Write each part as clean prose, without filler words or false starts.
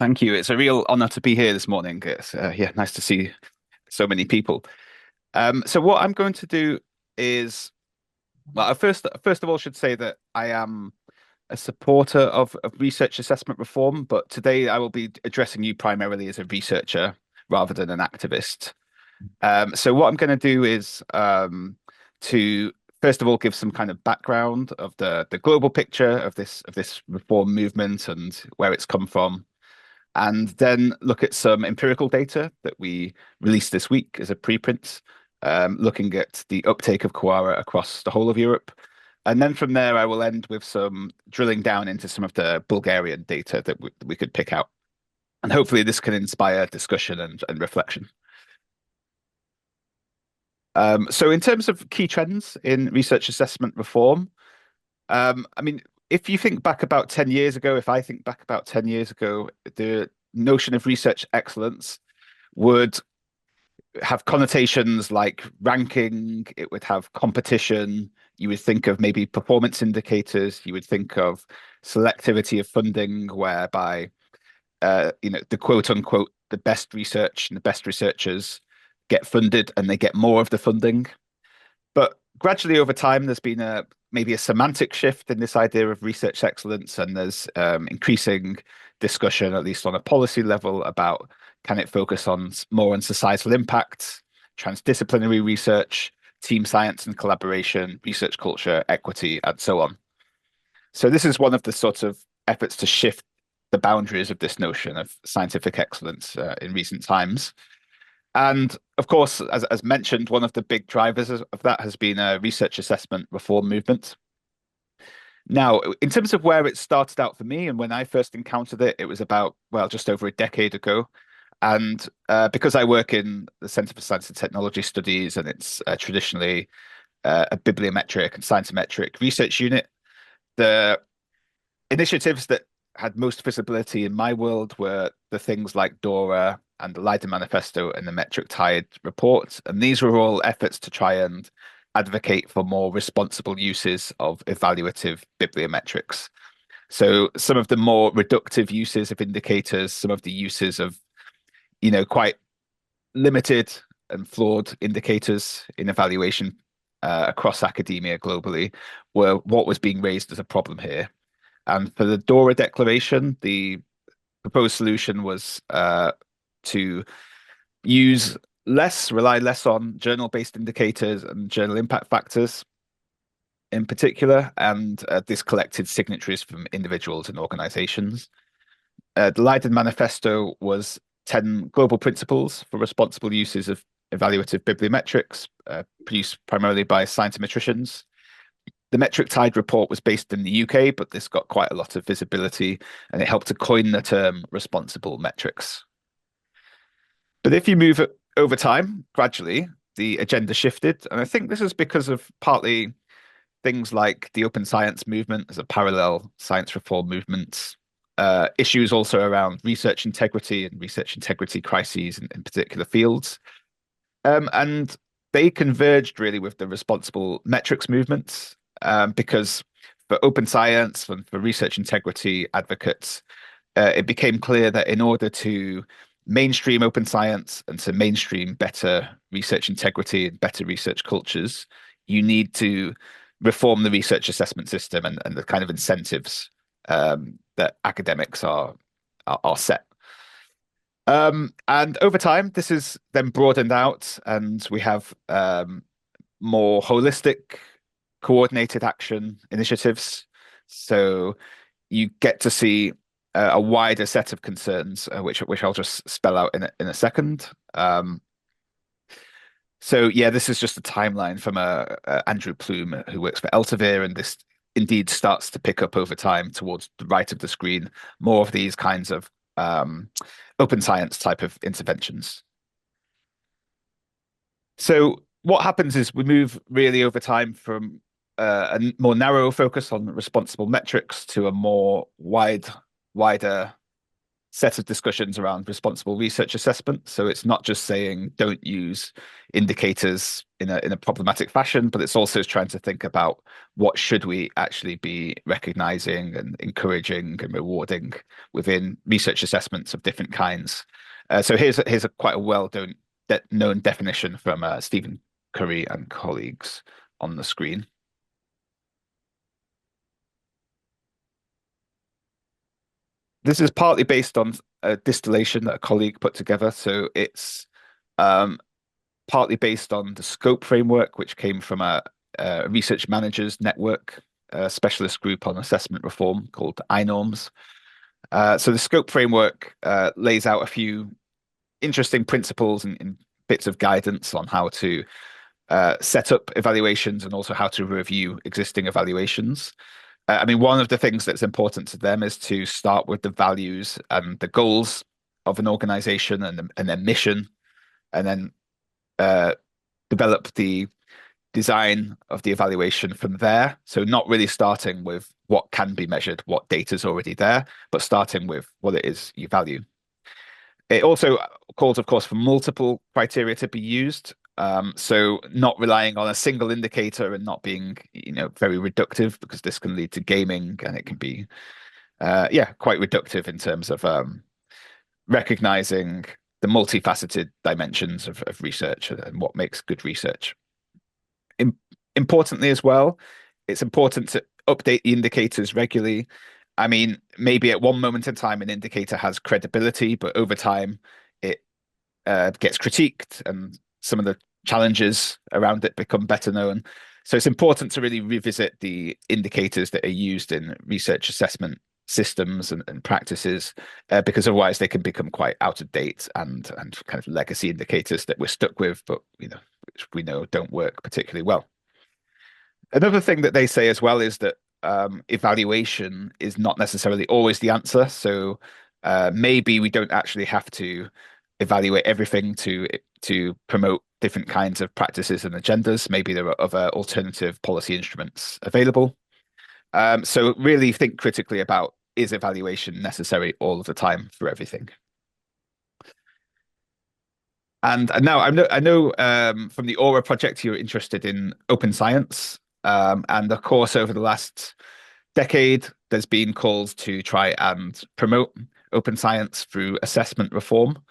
Thank you. It's a real honor to be here this morning. It's yeah, nice to see so many people. So what I'm going to do is, well, I first of all should say that I am a supporter of research assessment reform, but today I will be addressing you primarily as a researcher rather than an activist. So what I'm going to do is to first of all give some kind of background of the global picture of this reform movement and where it's come from, and then look at some empirical data that we released this week as a preprint, looking at the uptake of QARA across the whole of Europe. And then from there, I will end with some drilling down into some of the Bulgarian data that we could pick out. And hopefully this can inspire discussion and reflection. So in terms of key trends in research assessment reform, I mean, if you think back about 10 years ago, if I think back about 10 years ago, the notion of research excellence would have connotations like ranking, it would have competition, you would think of maybe performance indicators, you would think of selectivity of funding, whereby the quote unquote the best research and the best researchers get funded and they get more of the funding. But gradually over time, there's been maybe a semantic shift in this idea of research excellence, and there's increasing discussion, at least on a policy level, about can it focus on more on societal impact, transdisciplinary research, team science and collaboration, research culture, equity, and so on. So this is one of the sort of efforts to shift the boundaries of this notion of scientific excellence in recent times. And of course, as mentioned, one of the big drivers of that has been a research assessment reform movement. Now, in terms of where it started out for me and when I first encountered it, it was about, well, just over a decade ago. And because I work in the Centre for Science and Technology Studies, and it's traditionally a bibliometric and scientometric research unit, the initiatives that had most visibility in my world were the things like DORA and the Leyden Manifesto and the Metric Tide report. And these were all efforts to try and advocate for more responsible uses of evaluative bibliometrics. So some of the more reductive uses of indicators, some of the uses of, quite limited and flawed indicators in evaluation across academia globally were what was being raised as a problem here. And for the DORA declaration, the proposed solution was to rely less on journal-based indicators and journal impact factors in particular, and this collected signatories from individuals and organizations. The Leyden Manifesto was 10 global principles for responsible uses of evaluative bibliometrics, produced primarily by scientometricians. The Metric Tide report was based in the UK, but this got quite a lot of visibility and it helped to coin the term responsible metrics. But if you move it over time, gradually, the agenda shifted. And I think this is because of partly things like the open science movement as a parallel science reform movement, issues also around research integrity and research integrity crises in particular fields. And they converged really with the responsible metrics movements, because for open science and for research integrity advocates, it became clear that in order to mainstream open science and to mainstream better research integrity and better research cultures, you need to reform the research assessment system and the kind of incentives that academics are set. And over time, this is then broadened out, and we have more holistic, coordinated action initiatives. So you get to see a wider set of concerns, which I'll just spell out in a second. So yeah, this is just a timeline from Andrew Plume, who works for Elsevier, and this indeed starts to pick up over time towards the right of the screen, more of these kinds of open science type of interventions. So what happens is we move really over time from a more narrow focus on responsible metrics to a more wider set of discussions around responsible research assessment. So it's not just saying don't use indicators in a problematic fashion, but it's also trying to think about what should we actually be recognizing and encouraging and rewarding within research assessments of different kinds. So here's a quite a known definition from Stephen Curry and colleagues on the screen. This is partly based on a distillation that a colleague put together. So it's partly based on the scope framework, which came from a research managers network, a specialist group on assessment reform called iNorms. So the scope framework lays out a few interesting principles and bits of guidance on how to set up evaluations and also how to review existing evaluations. I mean, one of the things that's important to them is to start with the values and the goals of an organization and their mission, and then develop the design of the evaluation from there. So not really starting with what can be measured, what data is already there, but starting with what it is you value. It also calls, of course, for multiple criteria to be used. So not relying on a single indicator and not being, very reductive, because this can lead to gaming and it can be, quite reductive in terms of recognizing the multifaceted dimensions of research and what makes good research. Importantly as well, it's important to update the indicators regularly. I mean, maybe at one moment in time, an indicator has credibility, but over time it gets critiqued and some of the challenges around it become better known. So it's important to really revisit the indicators that are used in research assessment systems and practices, because otherwise they can become quite out of date and kind of legacy indicators that we're stuck with, but which we know don't work particularly well. Another thing that they say as well is that evaluation is not necessarily always the answer. So maybe we don't actually have to evaluate everything to promote different kinds of practices and agendas. Maybe there are other alternative policy instruments available. So really think critically about, is evaluation necessary all of the time for everything? And now I know from the AGORRA project you're interested in open science. And of course, over the last decade, there's been calls to try and promote open science through assessment reform.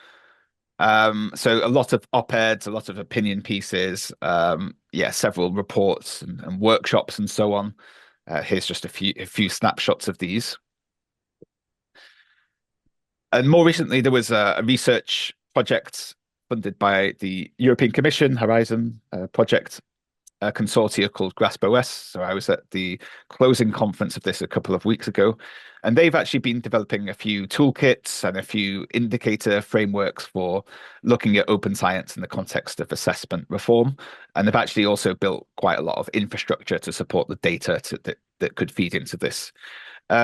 So a lot of op-eds, a lot of opinion pieces, several reports and workshops and so on. Here's just a few snapshots of these. And more recently, there was a research project funded by the European Commission, Horizon project, a consortia called GraspOS. So I was at the closing conference of this a couple of weeks ago, and they've actually been developing a few toolkits and a few indicator frameworks for looking at open science in the context of assessment reform. And they've actually also built quite a lot of infrastructure to support the data that could feed into this.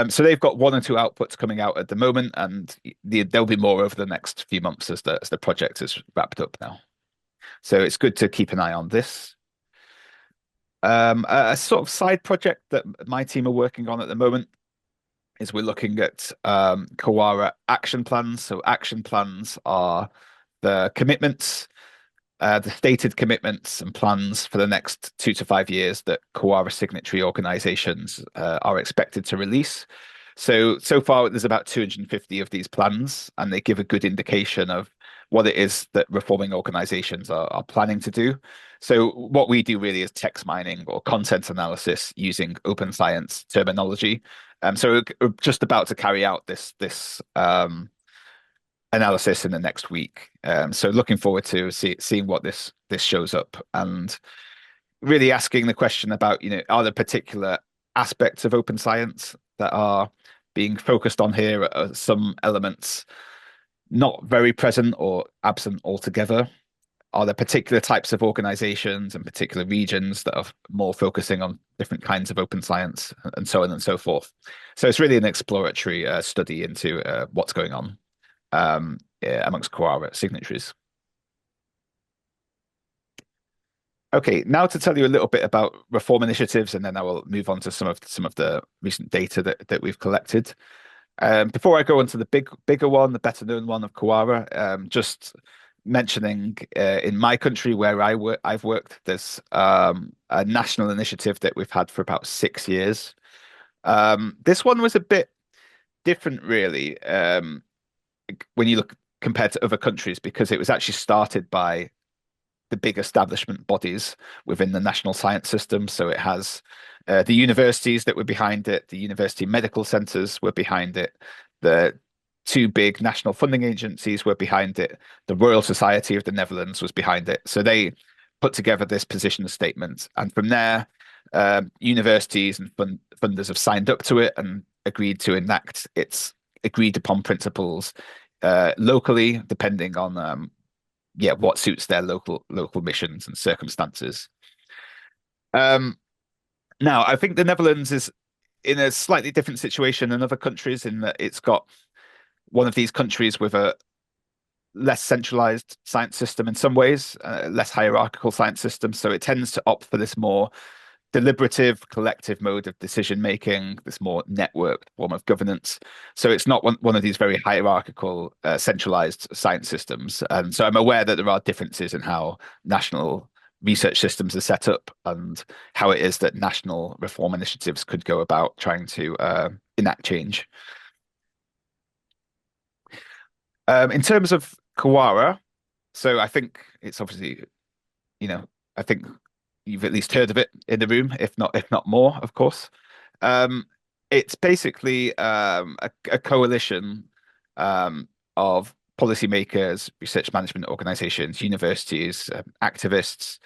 So they've got one or two outputs coming out at the moment, and there'll be more over the next few months as the project is wrapped up now. So it's good to keep an eye on this. A sort of side project that my team are working on at the moment is we're looking at AGORRA action plans. So action plans are the commitments, the stated commitments and plans for the next 2 to 5 years that AGORRA signatory organizations are expected to release. So far, there's about 250 of these plans, and they give a good indication of what it is that reforming organizations are planning to do. So what we do really is text mining or content analysis using open science terminology. So we're just about to carry out this analysis in the next week. So looking forward to seeing what this shows up, and really asking the question about, are there particular aspects of open science that are being focused on here? Are some elements not very present or absent altogether? Are there particular types of organizations and particular regions that are more focusing on different kinds of open science, and so on and so forth? So it's really an exploratory study into what's going on amongst AGORRA signatories. Okay, now to tell you a little bit about reform initiatives, and then I will move on to some of the recent data that we've collected. Before I go on to the bigger one, the better known one of AGORRA, just mentioning in my country where I've worked, there's a national initiative that we've had for about 6 years. This one was a bit different, really, when you look compared to other countries, because it was actually started by the big establishment bodies within the national science system. So it has the universities that were behind it, the university medical centers were behind it, the two big national funding agencies were behind it, the Royal Society of the Netherlands was behind it. So they put together this position statement, and from there, universities and funders have signed up to it and agreed to enact its agreed upon principles locally, depending on what suits their local missions and circumstances. Um, Now, I think the Netherlands is in a slightly different situation than other countries in that it's got one of these countries with a less centralized science system in some ways, less hierarchical science system. So it tends to opt for this more deliberative, collective mode of decision making, this more networked form of governance. So it's not one of these very hierarchical, centralized science systems. And so I'm aware that there are differences in how national research systems are set up and how it is that national reform initiatives could go about trying to enact change. In terms of AGORRA, so I think it's obviously, I think you've at least heard of it in the room, if not more, of course. Um, it's basically a coalition of policymakers, research management organizations, universities, activists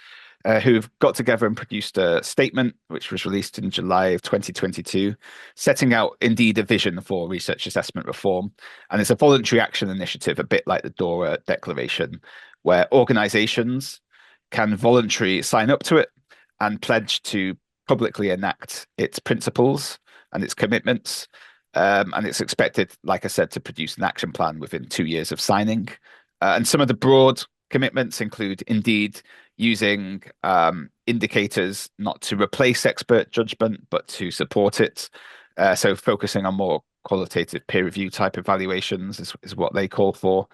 who've got together and produced a statement, which was released in July of 2022, setting out indeed a vision for research assessment reform. And it's a voluntary action initiative, a bit like the DORA Declaration, where organizations can voluntarily sign up to it and pledge to publicly enact its principles and its commitments. And it's expected, like I said, to produce an action plan within 2 years of signing. And some of the broad commitments include indeed using indicators not to replace expert judgment, but to support it. So focusing on more qualitative peer review type evaluations is what they call for.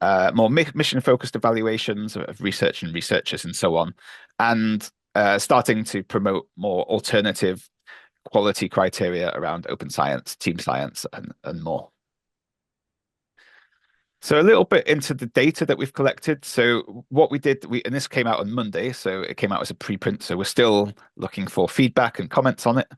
More mission focused evaluations of research and researchers and so on. And starting to promote more alternative quality criteria around open science, team science, and more. So a little bit into the data that we've collected. So what we did, and this came out on Monday, so it came out as a preprint. So we're still looking for feedback and comments on it.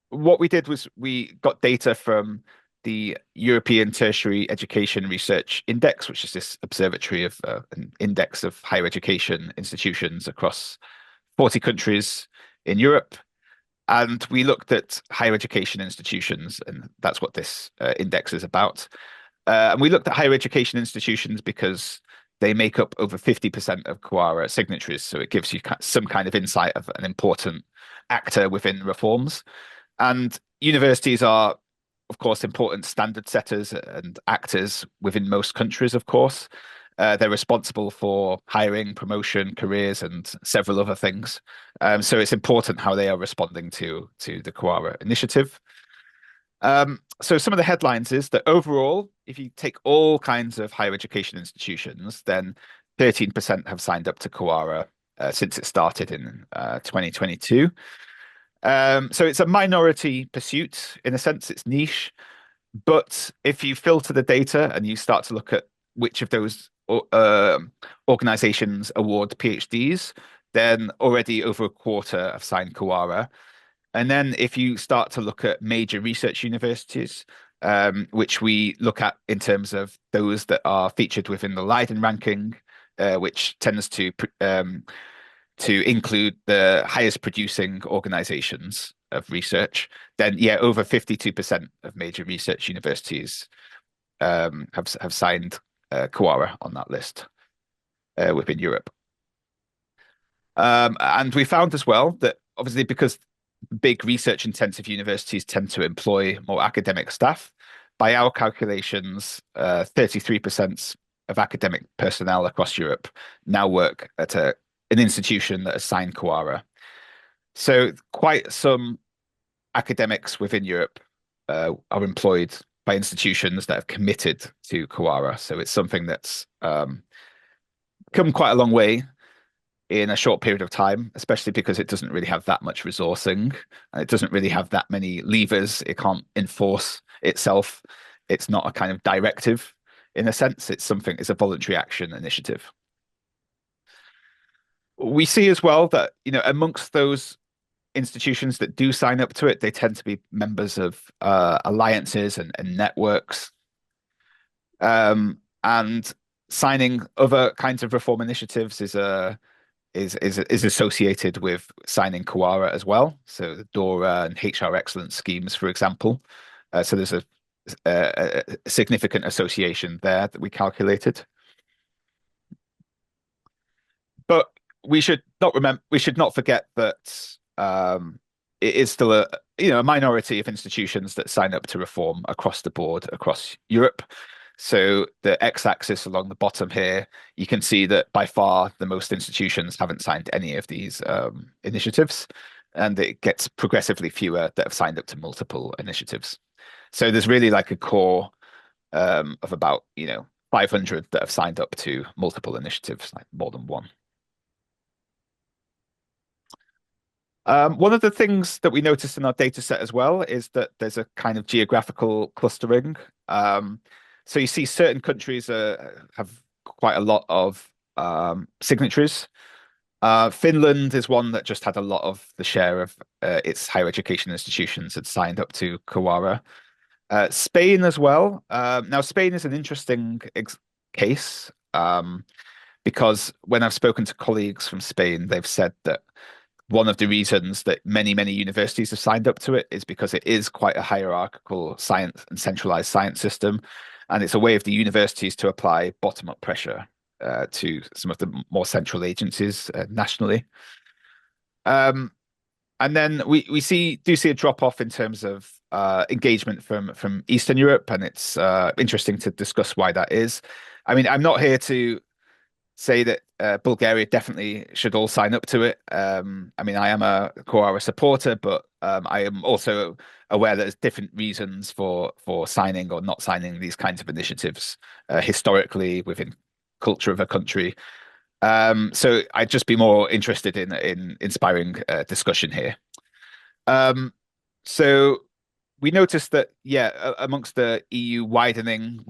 What we did was we got data from the European Tertiary Education Research Index, which is this observatory of an index of higher education institutions across 40 countries in Europe. And we looked at higher education institutions, and that's what this index is about. And we looked at higher education institutions because they make up over 50% of AGORRA signatories. So it gives you some kind of insight of an important actor within reforms. And universities are, of course, important standard setters and actors within most countries, of course. They're responsible for hiring, promotion, careers, and several other things. So it's important how they are responding to the AGORRA initiative. So some of the headlines is that overall, if you take all kinds of higher education institutions, then 13% have signed up to AGORRA since it started in 2022. So it's a minority pursuit. In a sense, it's niche. But if you filter the data and you start to look at which of those organizations award PhDs, then already over a quarter have signed AGORRA. And then if you start to look at major research universities, which we look at in terms of those that are featured within the Leyden ranking, which tends to include the highest producing organizations of research, then over 52% of major research universities have signed AGORRA on that list within Europe. And we found as well that obviously because big research intensive universities tend to employ more academic staff, by our calculations, 33% of academic personnel across Europe now work at an institution that has signed AGORRA. So quite some academics within Europe are employed by institutions that have committed to AGORRA. So it's something that's come quite a long way in a short period of time, especially because it doesn't really have that much resourcing and it doesn't really have that many levers. It can't enforce itself. It's not a kind of directive in a sense. It's a voluntary action initiative. We see as well that, amongst those institutions that do sign up to it, they tend to be members of alliances and networks. And signing other kinds of reform initiatives is associated with signing AGORRA as well. So the DORA and HR excellence schemes, for example. So there's a significant association there that we calculated. But we should not forget that it is still a minority of institutions that sign up to reform across the board across Europe. So the x-axis along the bottom here, you can see that by far the most institutions haven't signed any of these initiatives, and it gets progressively fewer that have signed up to multiple initiatives. So there's really like a core of about 500 that have signed up to multiple initiatives, like more than one. One of the things that we noticed in our data set as well is that there's a kind of geographical clustering. So you see certain countries have quite a lot of signatories. Finland is one that just had a lot of the share of its higher education institutions had signed up to AGORRA. Spain as well. Now, Spain is an interesting case because when I've spoken to colleagues from Spain, they've said that one of the reasons that many, many universities have signed up to it is because it is quite a hierarchical science and centralized science system. And it's a way of the universities to apply bottom-up pressure to some of the more central agencies nationally. And then we do see a drop-off in terms of engagement from Eastern Europe, and it's interesting to discuss why that is. I mean, I'm not here to say that Bulgaria definitely should all sign up to it. I mean, I am a AGORRA supporter, but I am also aware that there's different reasons for signing or not signing these kinds of initiatives historically within culture of a country. So I'd just be more interested in inspiring discussion here. So we noticed that, amongst the EU widening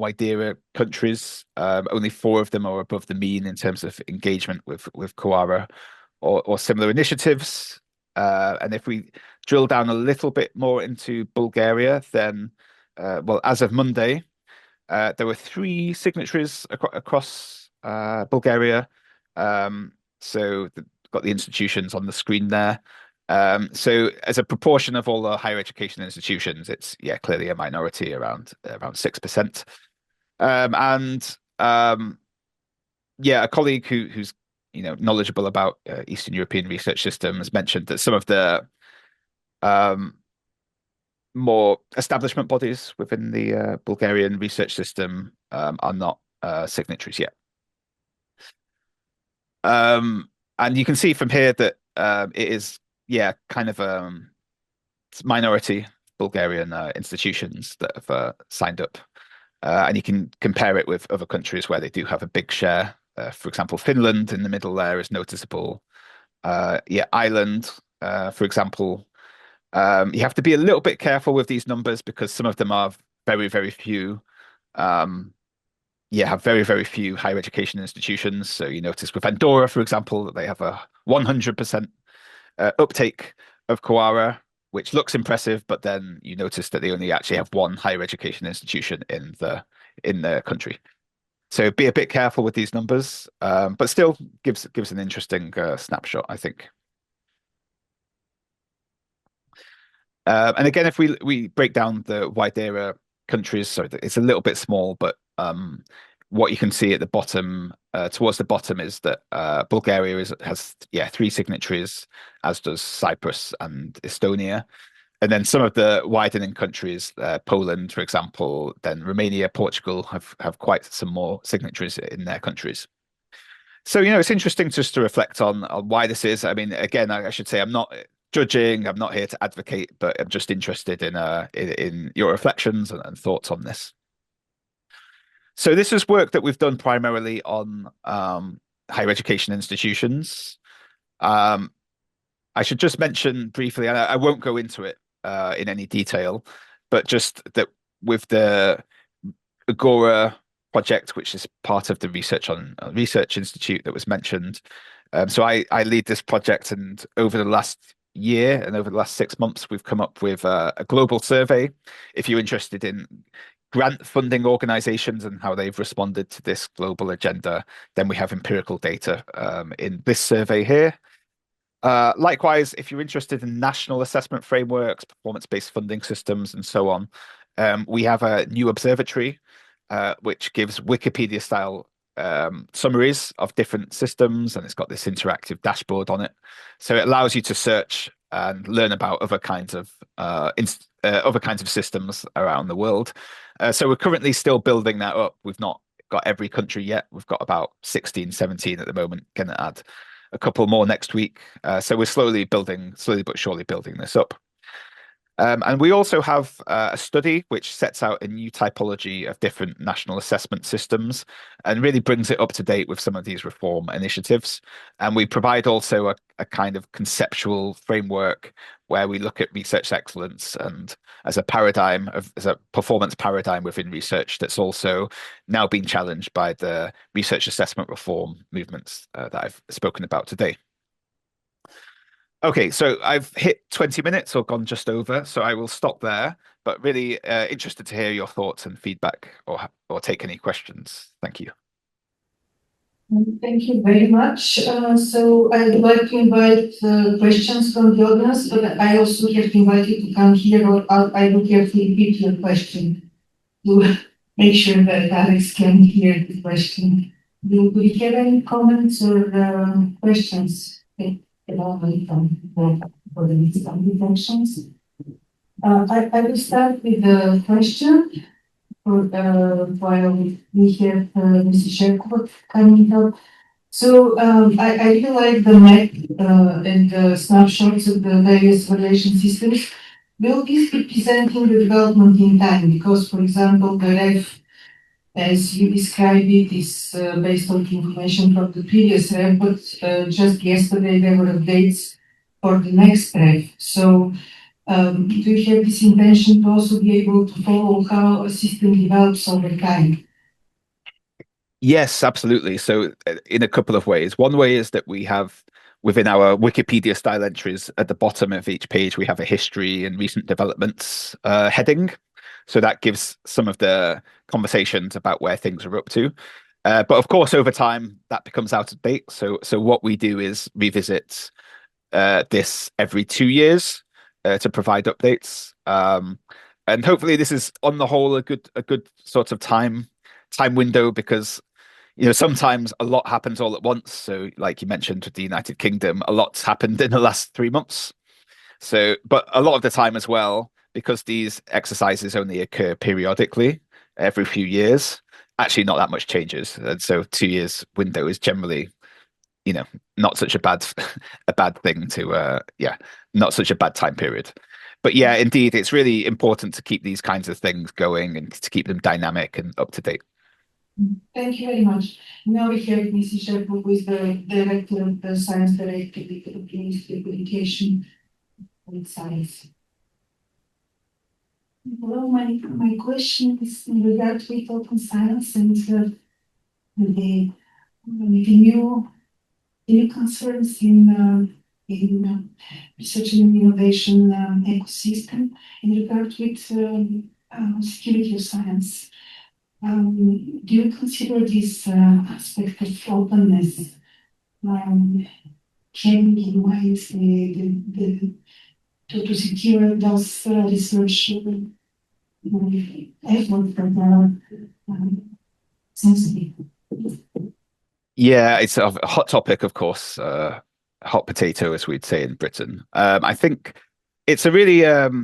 countries, only 4 of them are above the mean in terms of engagement with AGORRA or similar initiatives. And if we drill down a little bit more into Bulgaria, then, as of Monday, there were 3 signatories across Bulgaria. So got the institutions on the screen there. So as a proportion of all the higher education institutions, it's clearly a minority, around 6%. A colleague who's knowledgeable about Eastern European research systems mentioned that some of the more establishment bodies within the Bulgarian research system are not signatories yet. And you can see from here that it is kind of minority Bulgarian institutions that have signed up. And you can compare it with other countries where they do have a big share. For example, Finland in the middle there is noticeable. Ireland, for example. You have to be a little bit careful with these numbers because some of them are very, very few. Have very, very few higher education institutions. So you notice with Andorra, for example, that they have a 100% uptake of AGORRA, which looks impressive, but then you notice that they only actually have 1 higher education institution in the country. So be a bit careful with these numbers, but still gives an interesting snapshot, I think. And again, if we break down the wider countries, so it's a little bit small, but what you can see at the bottom, towards the bottom, is that Bulgaria has 3 signatories, as does Cyprus and Estonia. And then some of the widening countries, Poland, for example, then Romania, Portugal, have quite some more signatories in their countries. So, it's interesting just to reflect on why this is. I mean, again, I should say I'm not judging. I'm not here to advocate, but I'm just interested in your reflections and thoughts on this. So this is work that we've done primarily on higher education institutions. Um, I should just mention briefly, and I won't go into it in any detail, but just that with the AGORRA project, which is part of the research institute that was mentioned. So I lead this project, and over the last year and over the last 6 months, we've come up with a global survey. If you're interested in grant funding organizations and how they've responded to this global agenda, then we have empirical data in this survey here. Likewise, if you're interested in national assessment frameworks, performance-based funding systems, and so on, we have a new observatory which gives Wikipedia-style summaries of different systems, and it's got this interactive dashboard on it. So it allows you to search and learn about other kinds of systems around the world. So we're currently still building that up. We've not got every country yet. We've got about 16, 17 at the moment. Going to add a couple more next week. So we're slowly but surely building this up. And we also have a study which sets out a new typology of different national assessment systems and really brings it up to date with some of these reform initiatives. And we provide also a kind of conceptual framework where we look at research excellence and as a performance paradigm within research that's also now being challenged by the research assessment reform movements that I've spoken about today. Okay, so I've hit 20 minutes or gone just over, so I will stop there. But really interested to hear your thoughts and feedback or take any questions. Thank you. Thank you very much. So I'd like to invite questions from the audience, but I also have to invite you to come here, or I would have to repeat your question to make sure that Alex can hear the question. Do we have any comments or questions? For the interventions. I will start with the question while we have Mrs. Sherkot coming up. So I really like the map and the snapshots of the various relation systems. Will this be presenting the development in time? Because, for example, the ref, as you describe it, is based on information from the previous ref, but just yesterday there were updates for the next ref. So do you have this intention to also be able to follow how a system develops over time? Yes, absolutely. So in a couple of ways. One way is that we have within our Wikipedia style entries at the bottom of each page, we have a history and recent developments heading. So that gives some of the conversations about where things are up to. But of course, over time, that becomes out of date. So what we do is revisit this every 2 years to provide updates. And hopefully this is on the whole a good sort of time window, because sometimes a lot happens all at once. So like you mentioned with the United Kingdom, a lot's happened in the last 3 months. So, but a lot of the time as well, because these exercises only occur periodically every few years, actually not that much changes. And so 2 years window is generally, not such a bad thing to not such a bad time period. But yeah, indeed, it's really important to keep these kinds of things going and to keep them dynamic and up to date. Thank you very much. Now we have Mrs. Sherpa, who is the director of the Science Directorate of the Institute of Education and Science. Well, my question is in regard to open science and the new concerns in research and innovation ecosystem in regard with security of science. Do you consider this aspect of openness can be mind to secure those research efforts that are sensitive? Yeah, it's a hot topic, of course, hot potato, as we'd say in Britain. I think it's a really, it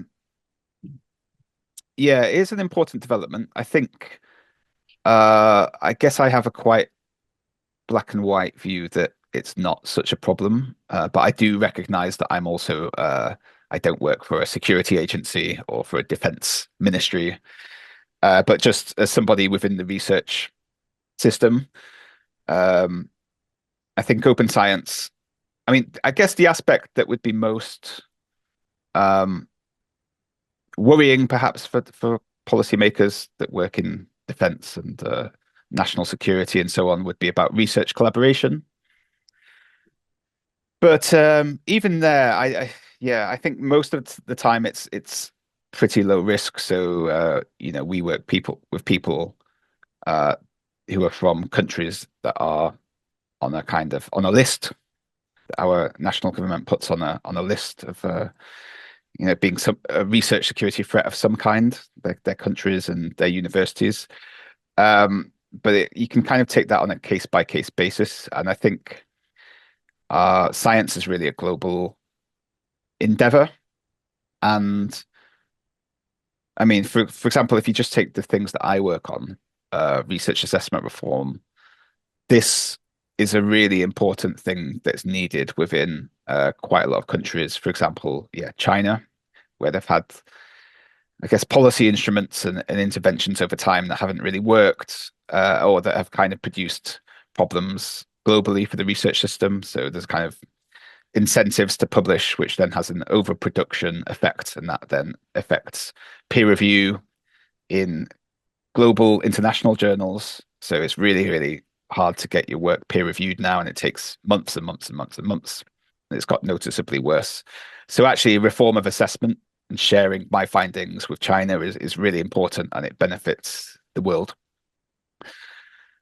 is an important development. I think, I guess I have a quite black and white view that it's not such a problem. But I do recognize that I'm also I don't work for a security agency or for a defense ministry, but just as somebody within the research system, I think open science. I mean, I guess the aspect that would be most worrying, perhaps for policymakers that work in defense and national security and so on, would be about research collaboration. But even there, I think most of the time it's pretty low risk. So we work with people who are from countries that are on a list. Our national government puts on a list of being a research security threat of some kind, their countries and their universities. But you can kind of take that on a case by case basis, and I think science is really a global endeavor. And I mean, for example, if you just take the things that I work on, research assessment reform, this is a really important thing that's needed within quite a lot of countries. For example, China, where they've had, I guess, policy instruments and interventions over time that haven't really worked, or that have kind of produced problems globally for the research system. So there's kind of incentives to publish, which then has an overproduction effect, and that then affects peer review in global international journals. So it's really, really hard to get your work peer reviewed now, and it takes months and months and months and months. And it's got noticeably worse. So actually, reform of assessment and sharing my findings with China is really important, and it benefits the world.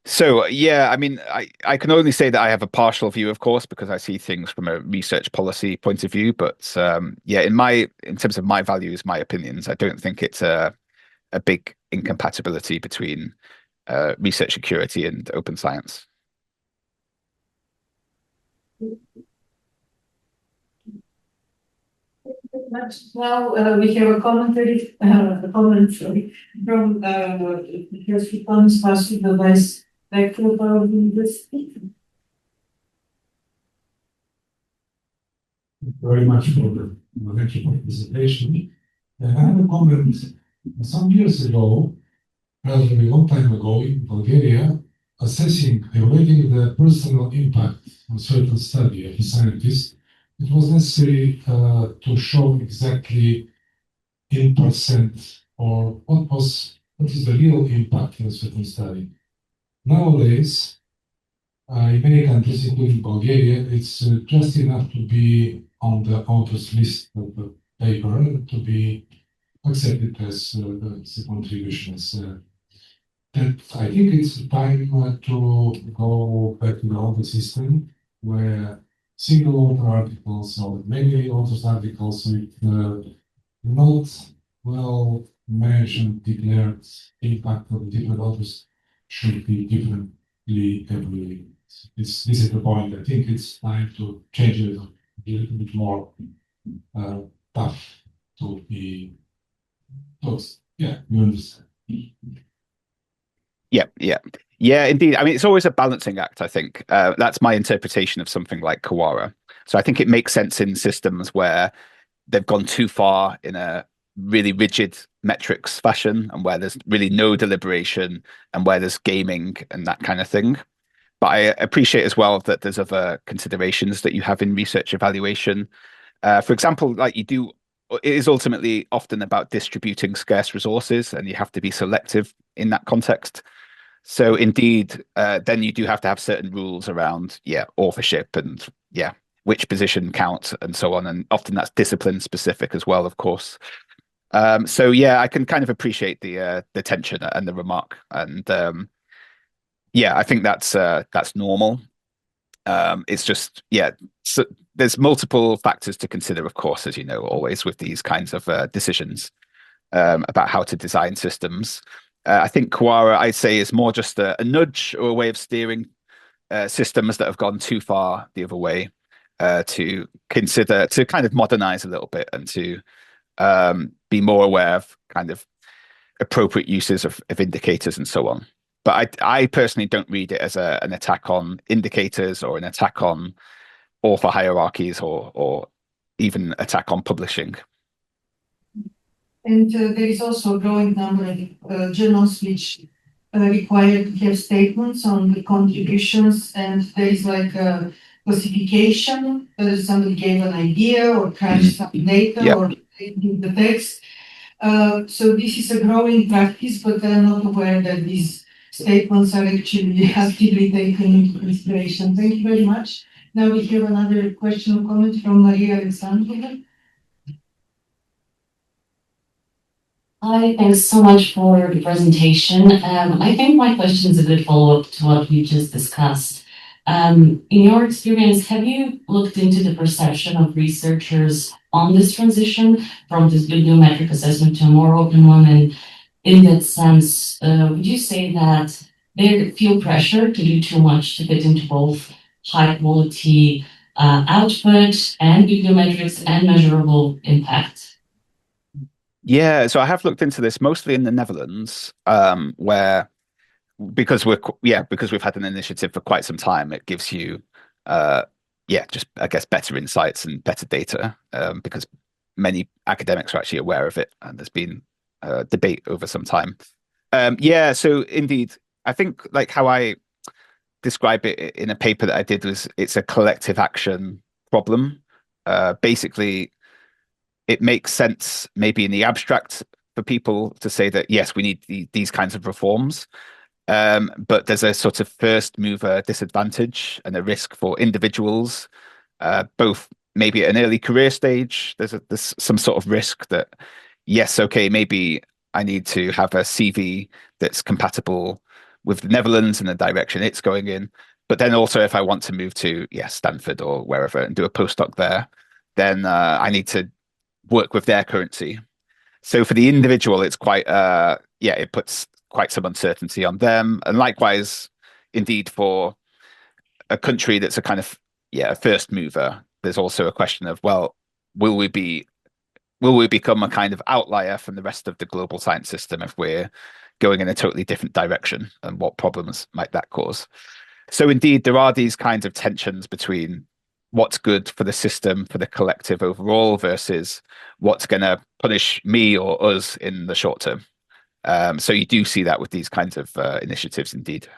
So yeah, I mean, I can only say that I have a partial view, of course, because I see things from a research policy point of view. But in terms of my values, my opinions, I don't think it's a big incompatibility between research security and open science. Now we have a comment from response first to the vice rector of our university. Thank you very much for the presentation. I have a comment. Some years ago, relatively long time ago, in Bulgaria, evaluating the personal impact of certain study of a scientist, it was necessary to show exactly in percent or what is the real impact in a certain study. Nowadays, in many countries, including Bulgaria, it's just enough to be on the author's list of the paper to be accepted as a contribution. And I think it's time to go back to the older system where single author articles or many authors articles with not well mentioned, declared impact of different authors should be differently evaluated. This is the point. I think it's time to change it a little bit more tough to be close. Yeah, you understand. Yeah, indeed. I mean, it's always a balancing act, I think. That's my interpretation of something like AGORRA. So I think it makes sense in systems where they've gone too far in a really rigid metrics fashion, and where there's really no deliberation, and where there's gaming and that kind of thing. But I appreciate as well that there's other considerations that you have in research evaluation. For example, it is ultimately often about distributing scarce resources, and you have to be selective in that context. So indeed, then you do have to have certain rules around, authorship and which position counts and so on. And often that's discipline specific as well, of course. So I can kind of appreciate the tension and the remark. And I think that's normal. It's just, so there's multiple factors to consider, of course, as you know, always with these kinds of decisions about how to design systems. I think AGORRA, I'd say, is more just a nudge or a way of steering systems that have gone too far the other way, to kind of modernize a little bit and to be more aware of kind of appropriate uses of indicators and so on. But I personally don't read it as an attack on indicators or an attack on author hierarchies or even attack on publishing. And there is also a growing number of journals which require to have statements on the contributions, and there is like a classification, whether somebody gave an idea or crashed some data or give the text. So this is a growing practice, but I'm not aware that these statements are actually actively taken into consideration. Thank you very much. Now we have another question or comment from Maria Alexandrova. Hi, thanks so much for the presentation. I think my question is a good follow-up to what we just discussed. In your experience, have you looked into the perception of researchers on this transition from this bibliometric assessment to a more open one? And in that sense, would you say that they feel pressure to do too much to fit into both high quality output and bibliometrics and measurable impact? Yeah, so I have looked into this mostly in the Netherlands, where because we've had an initiative for quite some time, it gives you just I guess better insights and better data, because many academics are actually aware of it, and there's been debate over some time. So indeed, I think like how I describe it in a paper that I did was it's a collective action problem. Basically, it makes sense maybe in the abstract for people to say that, yes, we need these kinds of reforms. But there's a sort of first mover disadvantage and a risk for individuals, both maybe at an early career stage. There's some sort of risk that, yes, okay, maybe I need to have a CV that's compatible with the Netherlands and the direction it's going in. But then also if I want to move to, Stanford or wherever and do a postdoc there, then I need to work with their currency. So for the individual, it's quite, it puts quite some uncertainty on them. And likewise, indeed, for a country that's a kind of, a first mover, there's also a question of, well, will we become a kind of outlier from the rest of the global science system if we're going in a totally different direction, and what problems might that cause? So indeed, there are these kinds of tensions between what's good for the system, for the collective overall, versus what's going to punish me or us in the short term. So you do see that with these kinds of initiatives, indeed.